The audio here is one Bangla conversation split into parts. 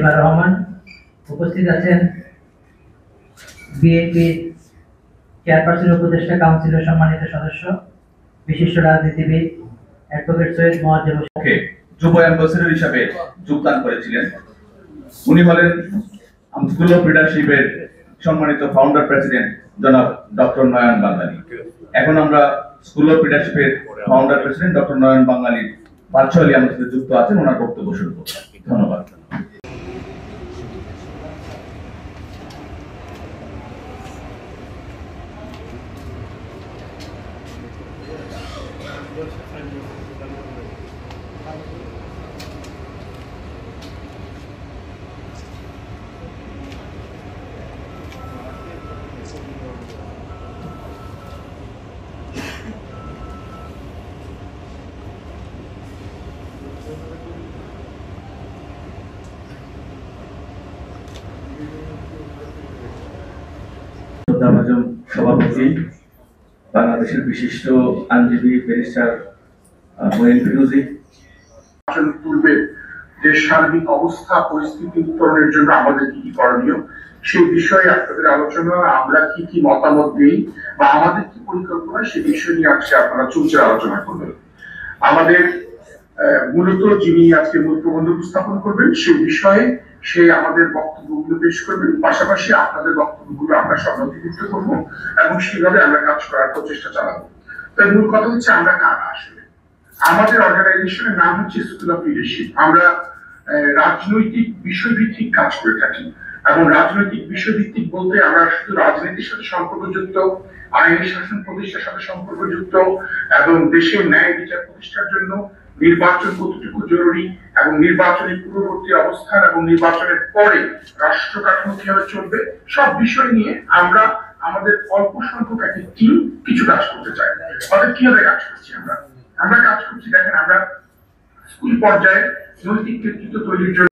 সেলিমা রহমান। উপস্থিত আছেন বিএনপির চেয়ারপারসন উপদেষ্টা কাউন্সিলের সম্মানিত সদস্য বিশিষ্ট রাজনীতিবিদ অ্যাডভোকেট সৈয়দ মোয়াজ্জেম হোসেন যুব অ্যাম্বাসেডর হিসাবে যোগদান করেছিলেন। উনি হলেন স্কুল অফ লিডারশিপের সম্মানিত ফাউন্ডার প্রেসিডেন্ট জনাব ডক্টর নয়ন বাঙালি। এখন আমরা স্কুল অফ লিডারশিপের founder president doctor Nayan Bangali virtually আমাদের সাথে যুক্ত আছেন, ওনার বক্তব্য শুরু করব। ধন্যবাদ। সভাপতি বাংলাদেশের বিশিষ্ট আইনজীবী ব্যারিস্টার মঈন ফিরোজী, পূর্বে যে সার্বিক অবস্থা পরিস্থিতি উত্তরণের জন্য আমাদের কি কি করণীয় সেই বিষয়ে আপনাদের আলোচনা, আমরা কি কি মতামত দিই বা আমাদের কি পরিকল্পনা সেই বিষয় নিয়ে আজকে আপনারা চুলচে আলোচনা করবেন। আমাদের মূলত যিনি আজকে মূল প্রবন্ধ উপস্থাপন করবেন সেই বিষয়ে সে আমাদের বক্তব্যগুলো পেশ করবেন, পাশাপাশি আপনাদের বক্তব্যগুলো আমরা সব নথিভুক্ত করবো এবং সেভাবে আমরা কাজ করার প্রচেষ্টা চালাবো। তাই মূল কথা হচ্ছে আমরা কারা আসলে। আমাদের অর্গানাইজেশনের নাম হচ্ছে স্কুল অফ লিডারশিপ। আমরা রাজনৈতিক বিষয়ভিত্তিক কাজ করে থাকি এবং রাজনৈতিক বিষয়ভিত্তিক বলতে আমরা শুধু রাজনীতির সাথে সম্পর্কযুক্ত, আইনের শাসন প্রতিষ্ঠার সাথে সম্পর্কযুক্ত এবং দেশের ন্যায় বিচার প্রতিষ্ঠার জন্য নির্বাচন কতটুকু জরুরি এবং নির্বাচনের পূর্ববর্তী অবস্থান এবং নির্বাচনের পরে রাষ্ট্র কাঠামো কিভাবে চলবে সব বিষয় নিয়ে আমরা আমাদের অল্প সংখ্যক একটি টিম কিছু কাজ করতে চাই। অর্থাৎ কিভাবে কাজ করছি আমরা কাজ করছি, দেখেন আমরা স্কুল পর্যায়ে নৈতিক নেতৃত্ব তৈরির জন্য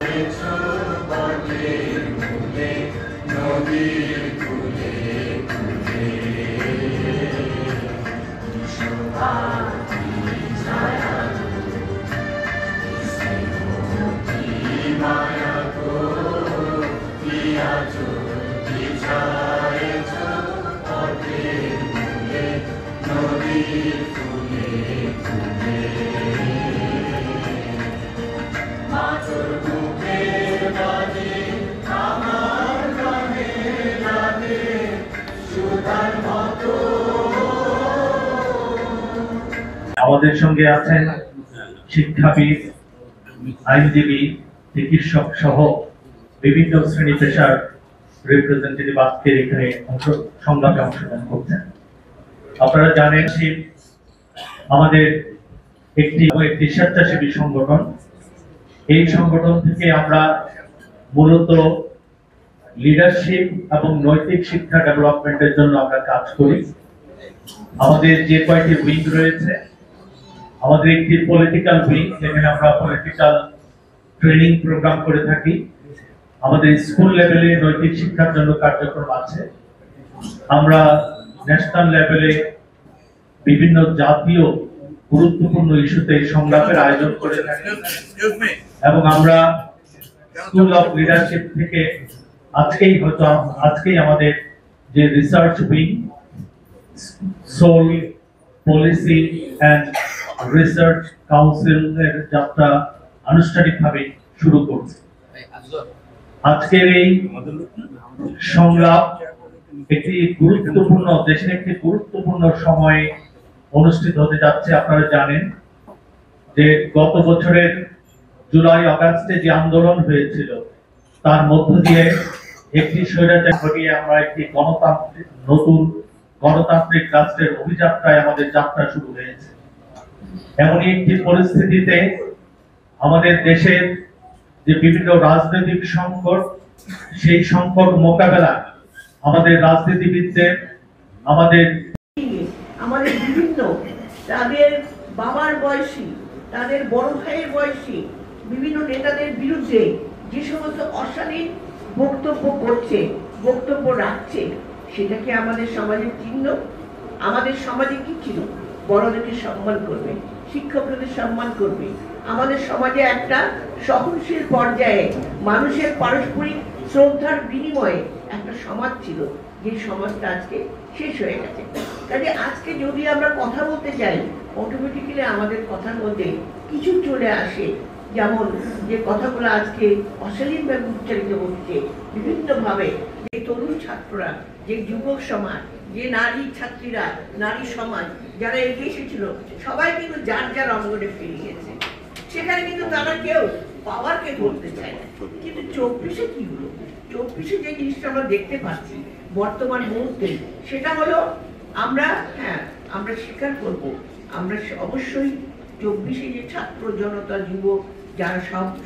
আমাদের সঙ্গে আছেন শিক্ষাবিদ, আইনজীবী, চিকিৎসক সহ বিভিন্ন শ্রেণী পেশার রিপ্রেজেন্টেটিভ আজকের এখানে সংলাপে অংশগ্রহণ করছেন। আপনারা জানেন আমাদের একটি স্বেচ্ছাসেবী সংগঠন। এই সংগঠন থেকে আমরা মূলত লিডারশিপ এবং নৈতিক শিক্ষা ডেভেলপমেন্টের জন্য আমরা কাজ করি। আমাদের যে কয়েকটি উইং রয়েছে, আমাদের একটি পলিটিক্যাল উইং, যেখানে আমরা পলিটিক্যাল ট্রেনিং প্রোগ্রাম করে থাকি। আমাদের স্কুল লেভেলে নৈতিক শিক্ষার জন্য কার্যক্রম আছে। আমরা ন্যাশনাল লেভেলে বিভিন্ন জাতীয় গুরুত্বপূর্ণ ইস্যুতে সংলাপের আয়োজন করে থাকি এবং আমরা স্কুল অফ লিডারশিপ থেকে আজকেই আমাদের যে রিসার্চ উইং সোল পলিসি অ্যান্ড রিসার্চ কাউন্সিলের যাত্রা আনুষ্ঠানিকভাবে শুরু করছে। আজকের এই সংলাপ একটি গুরুত্বপূর্ণ দেশের একটি গুরুত্বপূর্ণ সময়ে অনুষ্ঠিত হতে যাচ্ছে। আপনারা জানেন যে গত বছরের জুলাই আগস্টে যে আন্দোলন হয়েছিল তার মধ্য দিয়ে একটি স্বৈরাচার ঘটিয়ে আমরা একটি নতুন গণতান্ত্রিক রাষ্ট্রের অভিযাত্রায় আমাদের যাত্রা শুরু হয়েছে। এমনই একটি পরিস্থিতিতে আমাদের দেশের যে বিভিন্ন রাজনৈতিক সংকট, সেই সংকট মোকাবেলা আমাদের রাজনীতিবিদদের আমাদের বিভিন্ন তাদের বাবার বয়সী, তাদের বড় ভাইয়ের বয়সী বিভিন্ন নেতাদের বিরুদ্ধে যে সমস্ত অশালীন বক্তব্য করছে, বক্তব্য রাখছে, সেটা কি আমাদের সমাজের চিহ্ন? আমাদের সমাজে কি ছিল? বড়দেরকে সম্মান করবে, শিক্ষকদের সম্মান করবে, আমাদের সমাজে একটা সহনশীল পর্যায়ে মানুষের পারস্পরিক শ্রদ্ধার বিনিময়ে একটা সমাজ ছিল, যে সমাজটা আজকে শেষ হয়ে গেছে। কাজে আজকে যদি আমরা কথা বলতে চাই, অটোমেটিক্যালি আমাদের কথার মধ্যে কিছু চলে আসে, যেমন যে কথাগুলো আজকে অশালীনভাবে উচ্চারিত হচ্ছে বিভিন্নভাবে, যে তরুণ ছাত্ররা, যে যুবক সমাজ, যে নারী ছাত্রীরা, নারী সমাজ যারা এগিয়ে এসেছিল, সবাই কিন্তু যার যার অঙ্গনে ফিরে গেছে। সেখানে কিন্তু তারা কেউ পাওয়ারকে ধরতে চায় না। কিন্তু 24-এ কি হলো? 24-এ যে জিনিসটা আমরা দেখতে পাচ্ছি বর্তমান মুহূর্তে, সেটা হলো আমরা স্বীকার করব, আমরা অবশ্যই 24-এ যে ছাত্র জনতা, যুবক, যারা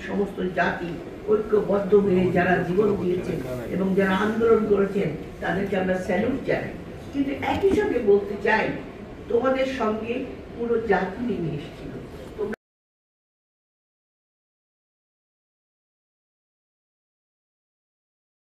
সমস্ত জাতি ঐক্যবদ্ধ হয়ে যারা জীবন দিয়েছেন এবং যারা আন্দোলন করেছেন, তাদেরকে আমরা স্যালুট জানাই। কিন্তু একই সঙ্গে বলতে চাই, তোমাদের সঙ্গে পুরো জাতি নেমে এসেছিল।